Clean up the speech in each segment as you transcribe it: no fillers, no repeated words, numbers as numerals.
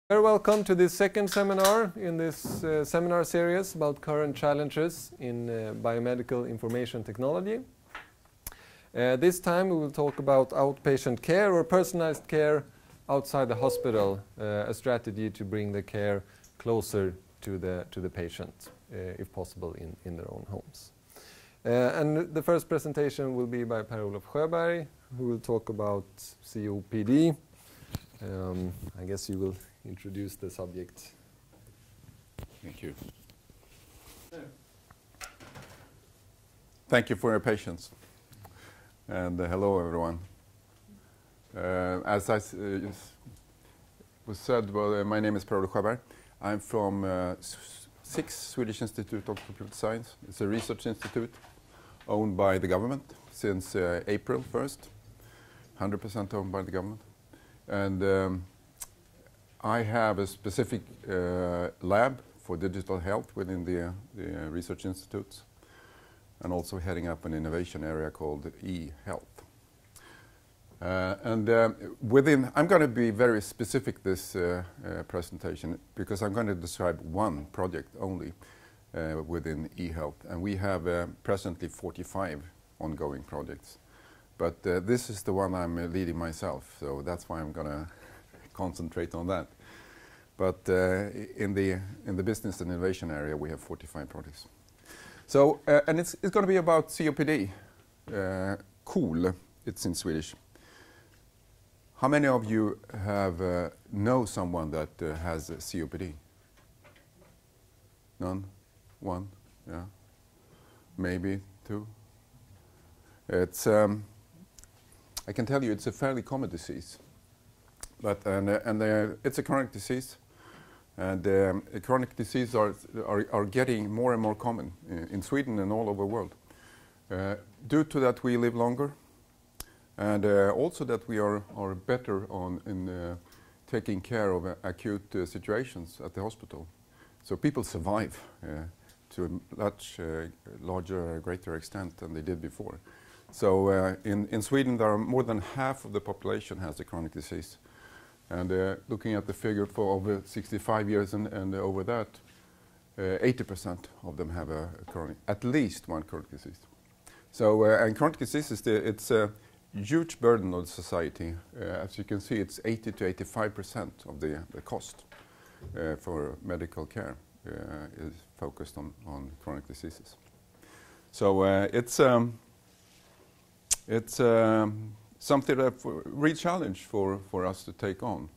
Very welcome to this second seminar in this seminar series about current challenges in biomedical information technology. This time we will talk about outpatient care or personalized care outside the hospital, a strategy to bring the care closer to the patient, if possible in their own homes. And the first presentation will be by Per-Olof Sjöberg, who will talk about COPD. I guess you will introduce the subject. Thank you. Thank you for your patience. And hello, everyone. As was said, well, my name is Per-Olof Sjöberg. I'm from SIX, Swedish Institute of Computer Science. It's a research institute owned by the government since April 1st, 100% owned by the government. And I have a specific lab for digital health within the research institutes, and also heading up an innovation area called e-health. I'm going to be very specific this presentation, because I'm going to describe one project only within e-health, and we have presently 45 ongoing projects. But this is the one I'm leading myself, so that's why I'm going to concentrate on that. But in the business and innovation area, we have 45 projects. So and it's going to be about COPD. KOL, it's in Swedish. How many of you have know someone that has COPD? None? One? Yeah. Maybe two. It's I can tell you it's a fairly common disease. But it's a chronic disease, and chronic diseases are getting more and more common in Sweden and all over the world. Due to that, we live longer, and also that we are better in taking care of acute situations at the hospital. So people survive to a much larger, greater extent than they did before. So in Sweden, there are more than half of the population has a chronic disease. And looking at the figure for over 65 years and over that, 80% of them have at least one chronic disease. So, and chronic disease it's a huge burden on society. As you can see, it's 80 to 85% of the cost for medical care is focused on chronic diseases. So it's something that real challenge for us to take on,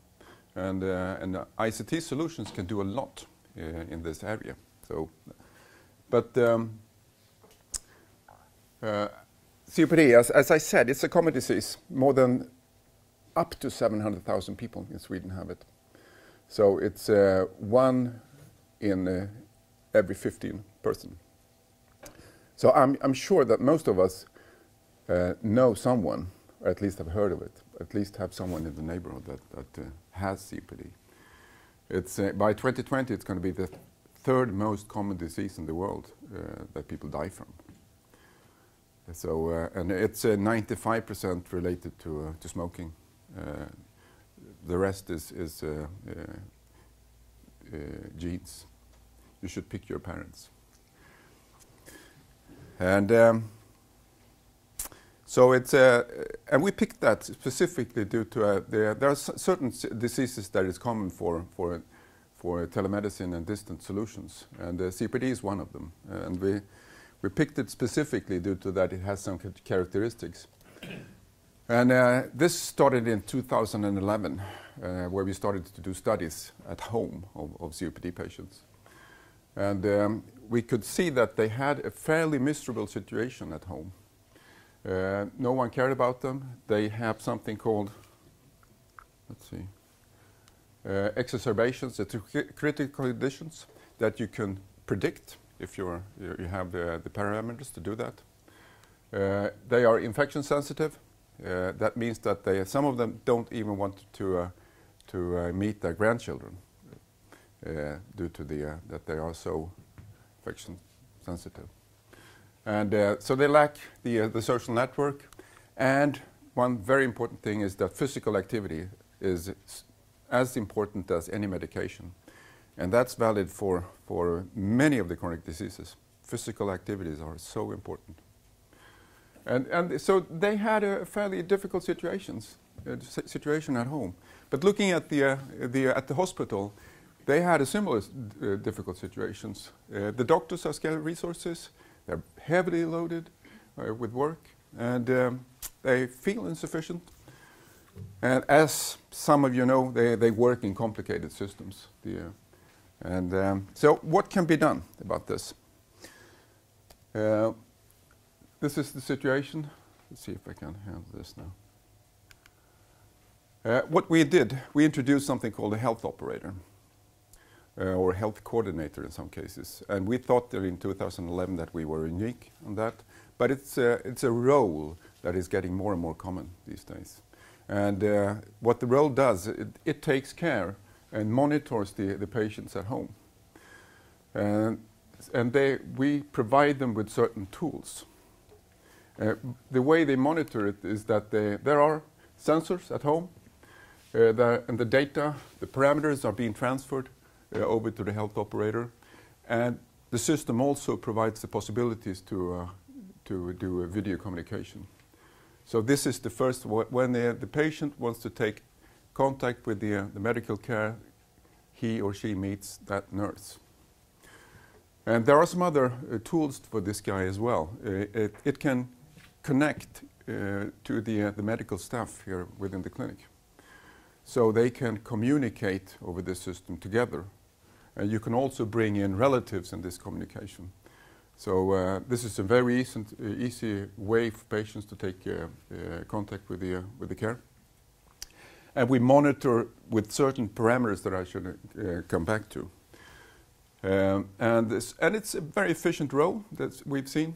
and ICT solutions can do a lot in this area. So, but COPD, as I said, it's a common disease. More than up to 700,000 people in Sweden have it. So it's one in every 15 person. So I'm sure that most of us know someone, or at least have heard of it, at least have someone in the neighborhood that has COPD. It's by 2020, it's going to be the third most common disease in the world that people die from. So, and it's 95% related to smoking. The rest is genes. You should pick your parents. And so it's and we picked that specifically due to there are certain diseases that is common for telemedicine and distant solutions, and COPD is one of them. And we picked it specifically due to that it has some characteristics. And this started in 2011, where we started to do studies at home of COPD patients, and we could see that they had a fairly miserable situation at home. No one cared about them. They have something called, let's see, exacerbations. It's critical conditions that you can predict if you have the parameters to do that. They are infection sensitive. That means that some of them don't even want to meet their grandchildren due to that they are so infection sensitive. And so they lack the social network. And one very important thing is that physical activity is as important as any medication. And that's valid for many of the chronic diseases. Physical activities are so important. And so they had a fairly difficult situation at home. But looking at the hospital, they had a similar difficult situations. The doctors are scarce resources. They're heavily loaded with work, and they feel insufficient. And as some of you know, they work in complicated systems. So what can be done about this? This is the situation. Let's see if I can handle this now. What we did, we introduced something called a health operator, or health coordinator in some cases. And we thought that in 2011 that we were unique on that. But it's a role that is getting more and more common these days. And what the role does, it takes care and monitors the patients at home. And we provide them with certain tools. The way they monitor it is that there are sensors at home, and the data, the parameters are being transferred over to the health operator. And the system also provides the possibilities to do a video communication. So this is the first, when the patient wants to take contact with the medical care, he or she meets that nurse. And there are some other tools for this guy as well. It can connect to the medical staff here within the clinic. So they can communicate over this system together. And you can also bring in relatives in this communication. So this is a very easy way for patients to take contact with the care. And we monitor with certain parameters that I should come back to. And it's a very efficient role that we've seen.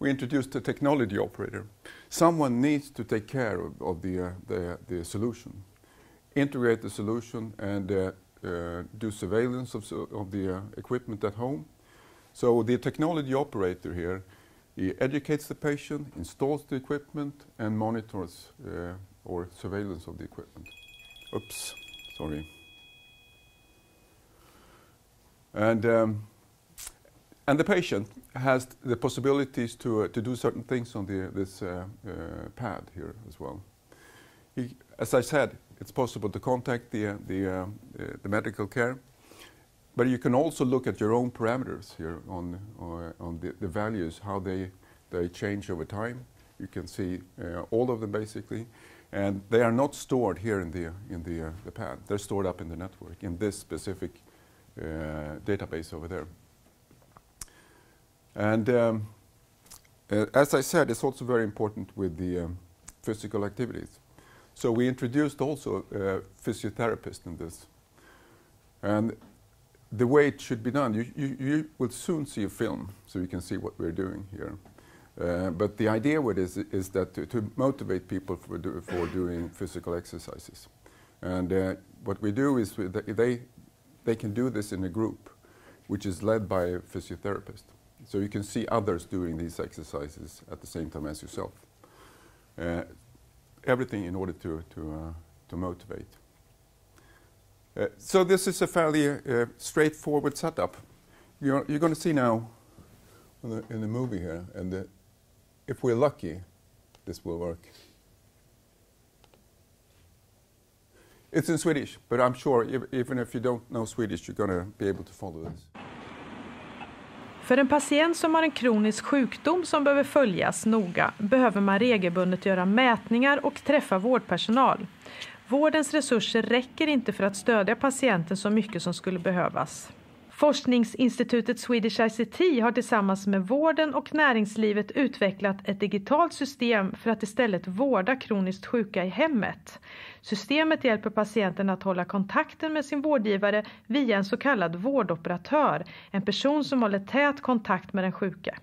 We introduced a technology operator. Someone needs to take care of the solution, integrate the solution, and do surveillance of the equipment at home. So the technology operator here, he educates the patient, installs the equipment, and monitors or surveillance of the equipment. Oops, sorry. And the patient has the possibilities to do certain things on this pad here as well. As I said, it's possible to contact the medical care, but you can also look at your own parameters here on the values, how they change over time. You can see all of them basically, and they are not stored here in the pad. They're stored up in the network in this specific database over there. And as I said, it's also very important with the physical activities. So we introduced also a physiotherapist in this. And the way it should be done, you will soon see a film, so you can see what we're doing here. But the idea with this is that to motivate people for doing physical exercises. And what we do is they can do this in a group, which is led by a physiotherapist. So you can see others doing these exercises at the same time as yourself. Everything in order to motivate. So this is a fairly straightforward setup. You're going to see now in the movie here, and if we're lucky, this will work. It's in Swedish, but I'm sure even if you don't know Swedish, you're going to be able to follow this. För en patient som har en kronisk sjukdom som behöver följas noga behöver man regelbundet göra mätningar och träffa vårdpersonal. Vårdens resurser räcker inte för att stödja patienten så mycket som skulle behövas. Forskningsinstitutet Swedish ICT har tillsammans med vården och näringslivet utvecklat ett digitalt system för att istället vårda kroniskt sjuka i hemmet. Systemet hjälper patienten att hålla kontakten med sin vårdgivare via en så kallad vårdoperatör, en person som håller tät kontakt med den sjuke.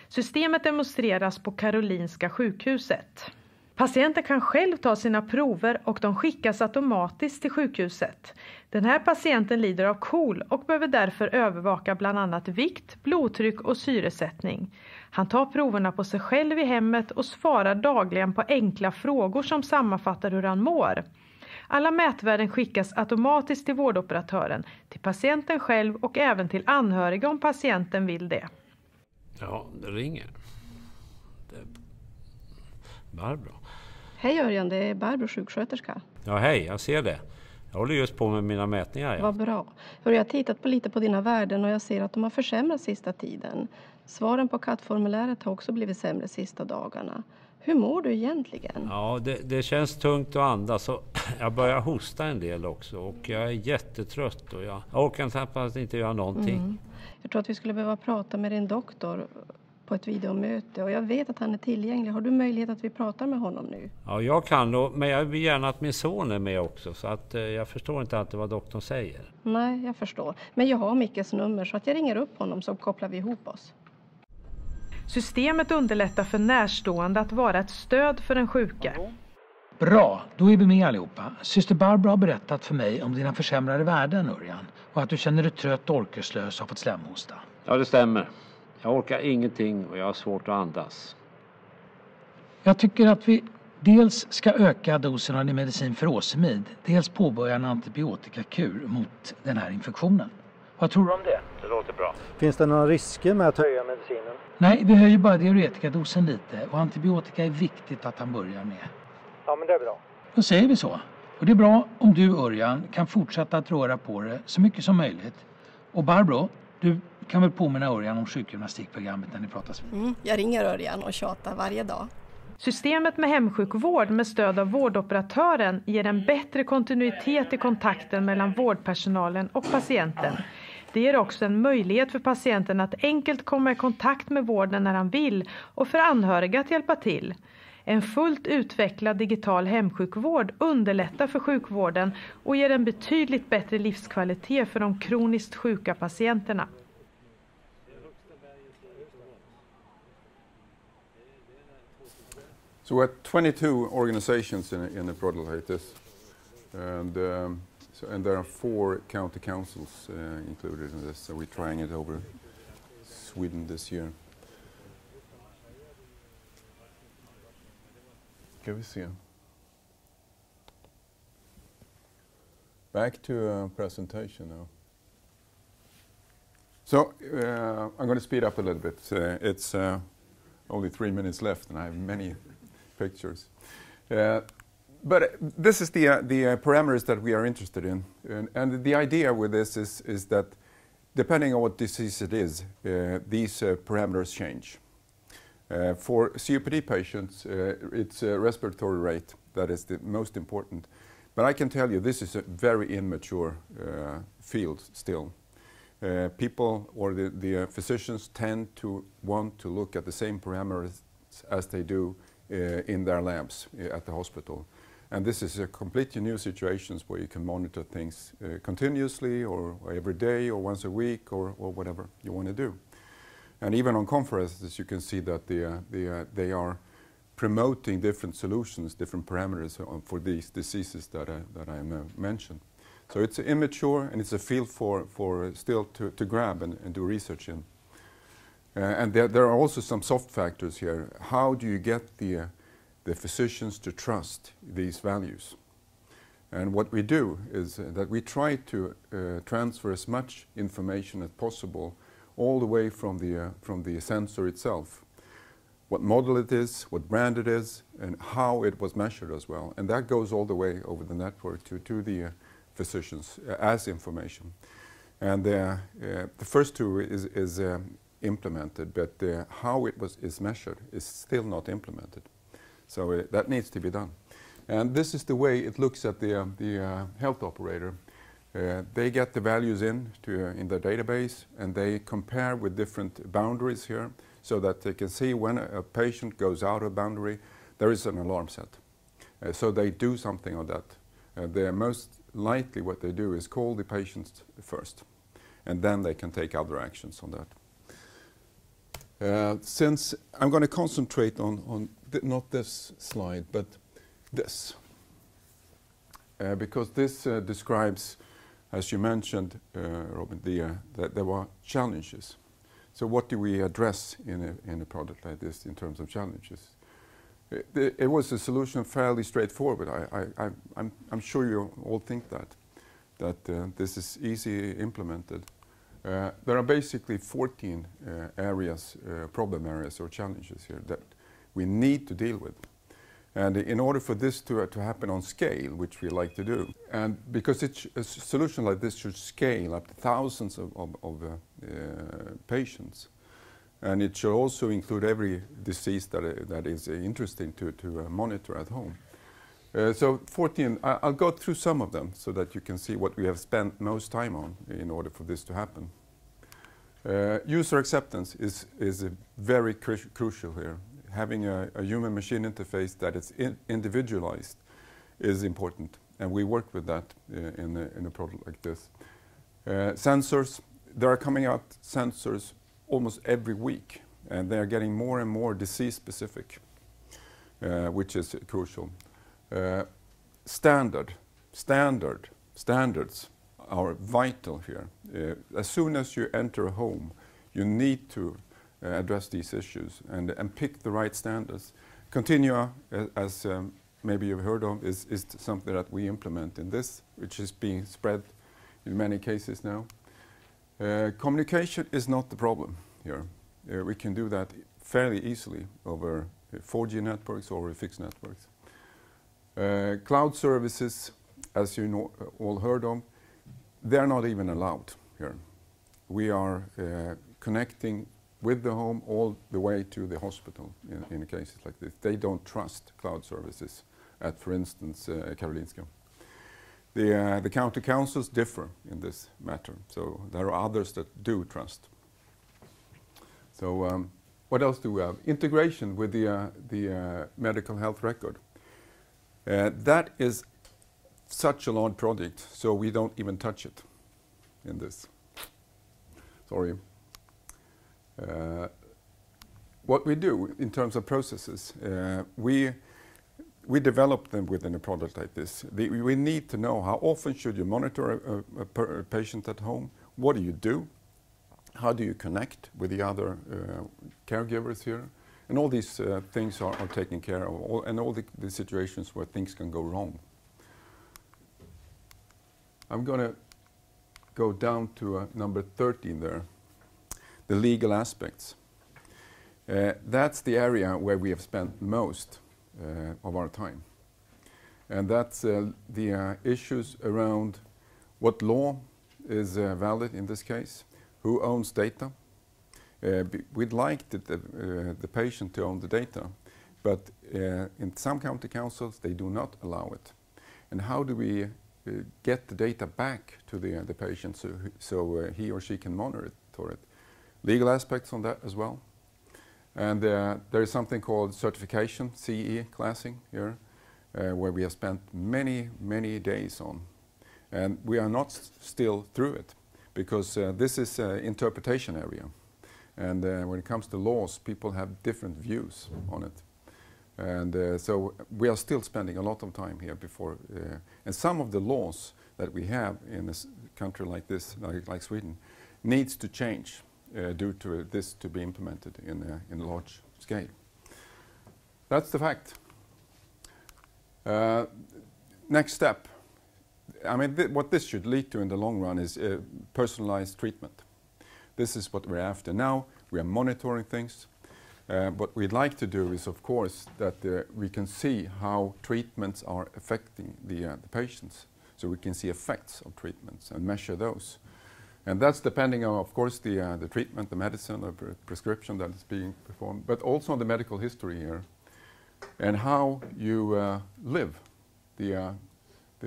Systemet demonstreras på Karolinska sjukhuset. Patienten kan själv ta sina prover och de skickas automatiskt till sjukhuset. Den här patienten lider av KOL och behöver därför övervaka bland annat vikt, blodtryck och syresättning. Han tar proverna på sig själv i hemmet och svarar dagligen på enkla frågor som sammanfattar hur han mår. Alla mätvärden skickas automatiskt till vårdoperatören, till patienten själv och även till anhöriga om patienten vill det. Ja, det ringer. Barbro. Hej Örjan, det är Barbro, sjuksköterska. Ja, hej, jag ser det. Jag håller just på med mina mätningar. Ja. Vad bra. Jag har tittat lite på dina värden och jag ser att de har försämrats sista tiden. Svaren på kattformuläret har också blivit sämre sista dagarna. Hur mår du egentligen? Ja, det känns tungt att andas och jag börjar hosta en del också och jag är jättetrött och jag orkar knappt inte göra någonting. Jag tror att vi skulle behöva prata med din doktor på ett videomöte och jag vet att han är tillgänglig. Har du möjlighet att vi pratar med honom nu? Ja, jag kan då, men jag vill gärna att min son är med också så att jag förstår inte alltid vad doktorn säger. Nej, jag förstår. Men jag har Mickes nummer så att jag ringer upp honom så kopplar vi ihop oss. Systemet underlättar för närstående att vara ett stöd för den sjuka. Bra, då är vi med allihopa. Syster Barbara har berättat för mig om dina försämrade värden, Örjan. Och att du känner dig trött och orkeslös och har fått slemhosta. Ja, det stämmer. Jag orkar ingenting och jag har svårt att andas. Jag tycker att vi dels ska öka dosen av din medicin för åsemid. Dels påbörja en antibiotikakur mot den här infektionen. Vad tror du om det? Det låter bra. Finns det några risker med att höja medicinen? Nej, vi höjer bara diuretikadosen lite. Och antibiotika är viktigt att han börjar med. Ja, men det är bra. Då säger vi så. Och det är bra om du, Örjan, kan fortsätta att röra på det så mycket som möjligt. Och Barbro, du kan väl påminna Örjan om sjukgymnastikprogrammet när ni pratas vid. Jag ringer Örjan och tjatar varje dag. Systemet med hemsjukvård med stöd av vårdoperatören ger en bättre kontinuitet i kontakten mellan vårdpersonalen och patienten. Det ger också en möjlighet för patienten att enkelt komma i kontakt med vården när han vill och för anhöriga att hjälpa till. En fullt utvecklad digital hemsjukvård underlättar för sjukvården och ger en betydligt bättre livskvalitet för de kroniskt sjuka patienterna. So we have 22 organizations in a project like this, and there are 4 county councils included in this. So we're trying it over Sweden this year. Can we see? Back to presentation now. So I'm going to speed up a little bit. It's only 3 minutes left, and I have many pictures. But this is the parameters that we are interested in, and the idea with this is that depending on what disease it is, these parameters change. For COPD patients, it's respiratory rate that is the most important. But I can tell you this is a very immature field still. People or the physicians tend to want to look at the same parameters as they do in their labs at the hospital. And this is a completely new situation where you can monitor things continuously or every day or once a week or whatever you want to do. And even on conferences you can see that they are promoting different solutions, different parameters for these diseases that I mentioned. So it's immature and it's a field for still to grab and do research in. And there are also some soft factors here. How do you get the physicians to trust these values? And what we do is that we try to transfer as much information as possible all the way from the sensor itself. What model it is, what brand it is, and how it was measured as well. And that goes all the way over the network to the physicians as information. And the first two is implemented, but how it is measured is still not implemented. So that needs to be done. And this is the way it looks at the health operator. They get the values in the database and they compare with different boundaries here so that they can see when a patient goes out of boundary, there is an alarm set. So they do something on that. The most likely what they do is call the patient first and then they can take other actions on that. Since I'm going to concentrate on not this slide, but this. Because this describes, as you mentioned, Robin, that there were challenges. So what do we address in a product like this in terms of challenges? It was a solution fairly straightforward. I'm sure you all think that this is easy implemented. There are basically 14 areas, problem areas or challenges here that we need to deal with. And in order for this to happen on scale, which we like to do, and because a solution like this should scale up to thousands of patients, and it should also include every disease that is interesting to monitor at home. So 14, I'll go through some of them so that you can see what we have spent most time on in order for this to happen. User acceptance is very crucial here. Having a human-machine interface that is individualized is important, and we work with that in a product like this. Sensors, there are coming out sensors almost every week, and they are getting more and more disease-specific, which is crucial. Standards are vital here. As soon as you enter a home, you need to address these issues and pick the right standards. Continua, as maybe you've heard of, is something that we implement in this, which is being spread in many cases now. Communication is not the problem here. We can do that fairly easily over 4G networks or fixed networks. Cloud services, as you know, all heard of, they're not even allowed here. We are connecting with the home all the way to the hospital in cases like this. They don't trust cloud services at, for instance, Karolinska. The county councils differ in this matter, so there are others that do trust. So what else do we have? Integration with the medical health record. That is such a large project, so we don't even touch it in this. Sorry. What we do in terms of processes, we develop them within a product like this. We need to know how often should you monitor a patient at home, what do you do, how do you connect with the other caregivers here, and all these things are taken care of, and all the situations where things can go wrong. I'm going to go down to number 13 there. The legal aspects. That's the area where we have spent most of our time. And that's the issues around what law is valid in this case, who owns data. We'd like the patient to own the data, but in some county councils they do not allow it. And how do we get the data back to the patient so he or she can monitor it? Legal aspects on that as well. And there is something called certification, CE classing here, where we have spent many, many days on. And we are not still through it, because this is an interpretation area. And when it comes to laws, people have different views on it. And so we are still spending a lot of time here before. And some of the laws that we have in a country like this, like Sweden, needs to change. Due to this to be implemented in a large scale. That's the fact. Next step. I mean, what this should lead to in the long run is personalized treatment. This is what we're after now. We are monitoring things. What we'd like to do is, of course, that we can see how treatments are affecting the patients. So we can see effects of treatments and measure those. And that's depending on, of course, the treatment, the medicine, or prescription that is being performed, but also on the medical history here, and how you live, the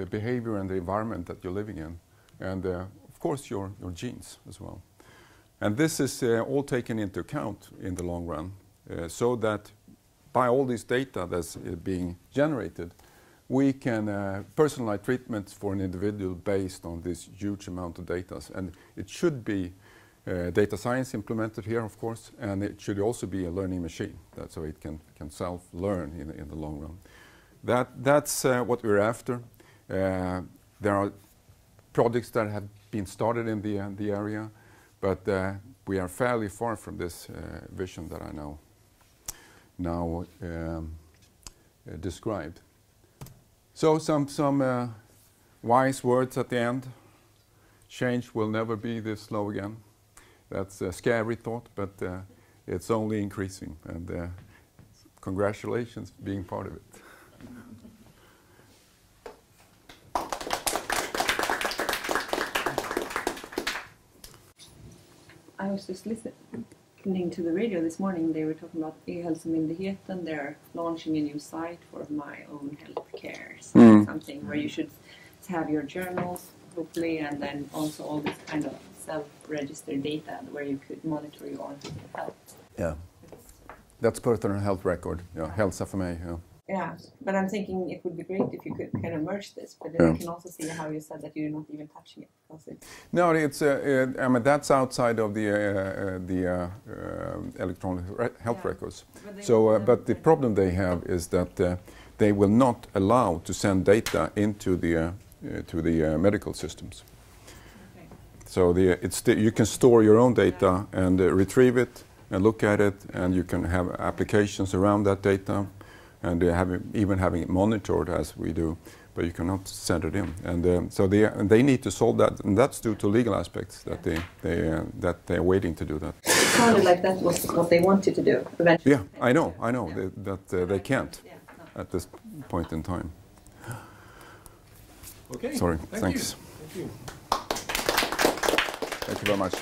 behavior and the environment that you're living in, and of course your genes as well. And this is all taken into account in the long run, so that by all this data that's being generated, we can personalize treatments for an individual based on this huge amount of data. And it should be data science implemented here, of course, and it should also be a learning machine, so it can self-learn in the long run. That's what we're after. There are projects that have been started in the area, but we are fairly far from this vision that I now described. So some wise words at the end. Change will never be this slow again. That's a scary thought, but it's only increasing, and congratulations being part of it. I was just listening to the radio this morning. They were talking about E-hälsomyndigheten. They're launching a new site for my own healthcare, something where you should have your journals, hopefully, and then also all this kind of self-registered data where you could monitor your own health. Yeah, that's personal health record. Yeah, Hälsa för mig. Yeah. Yeah, but I'm thinking it would be great if you could kind of merge this, but then I can also see how you said that you're not even touching it. No, it's I mean that's outside of the electronic health records. But the problem they have is that they will not allow to send data into the to the medical systems. Okay. So you can store your own data and retrieve it and look at it, and you can have applications around that data, and even having it monitored as we do, but you cannot send it in. And so they need to solve that, and that's due to legal aspects that they're waiting to do that. It sounded like that was what they wanted to do eventually. Yeah, I know that they can't at this point in time. Okay. Sorry. Thanks. Thanks. Thank you. Thank you very much.